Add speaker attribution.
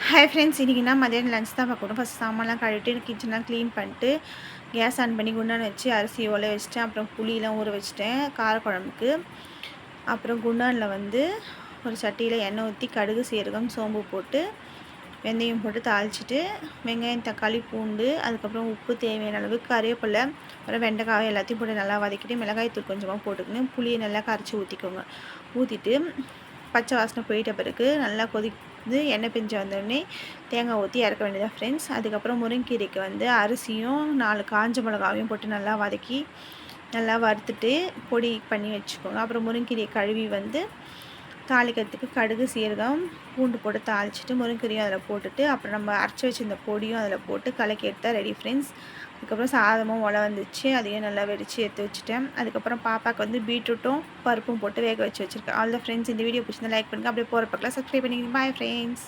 Speaker 1: Hi friends, இன்றைக்கி நான் மதியானம் லஞ்ச் தான் பார்க்கணும். ஃபஸ்ட் சாமான்லாம் கழுவிட்டு கிச்சன்லாம் க்ளீன் பண்ணிட்டு கேஸ் ஆன் பண்ணி குண்டான் வச்சு அரிசி ஒலை வச்சுட்டேன். அப்புறம் புளியெலாம் ஊற வச்சுட்டேன் காரக்குழம்புக்கு. அப்புறம் குண்டானில் வந்து ஒரு சட்டியில் எண்ணெய் ஊற்றி கடுகு, சீரகம், சோம்பு போட்டு வெந்தயம் போட்டு தாளிச்சிட்டு வெங்காயம், தக்காளி, பூண்டு, அதுக்கப்புறம் உப்பு தேவையான அளவு, கறிவேப்பிலை, அப்புறம் வெண்டைக்காய் எல்லாத்தையும் போட்டு நல்லா வதக்கிட்டு மிளகாய் தூள் கொஞ்சமாக போட்டுக்கணும். புளியை நல்லா கரைச்சி ஊற்றிக்கோங்க. ஊற்றிட்டு பச்சை வாசனை போயிட்ட பிறகு நல்லா கொதித்து எண்ணெய் பிரிஞ்சு வந்தோடனே தேங்காய் ஊற்றி இறக்க வேண்டியதாக ஃப்ரெண்ட்ஸ். அதுக்கப்புறம் முருங்கீரைக்கு வந்து அரிசியும் 4 காஞ்ச மிளகாவையும் போட்டு நல்லா வதக்கி நல்லா வறுத்துட்டு பொடி பண்ணி வச்சுக்கோங்க. அப்புறம் முருங்கீரையை கழுவி வந்து தாளிக்கிறதுக்கு கடுகு, சீரகம், பூண்டு போட்டு தாளிச்சிட்டு முருங்கீரையும் அதில் போட்டுட்டு அப்புறம் நம்ம அரைச்சி வச்சுருந்த பொடியும் அதில் போட்டு கலக்கி எடுத்தால் ரெடி ஃப்ரெண்ட்ஸ். அதுக்கப்புறம் சாதமும் ஒலை வந்துச்சு, அதையும் நல்லா வெடித்து எடுத்து வச்சுட்டேன். அதுக்கப்புறம் பாப்பாவுக்கு வந்து பீட்ரூட்டும் பருப்பும் போட்டு வேக வச்சு வச்சுருக்கேன். ஆல் த ஃப்ரெண்ட்ஸ், இந்த வீடியோ பிடிச்சிருந்தா லைக் பண்ணுங்கள். அப்படியே போகிற பக்கம் சப்ஸ்கிரைப் பண்ணிக்கோங்க. Bye friends.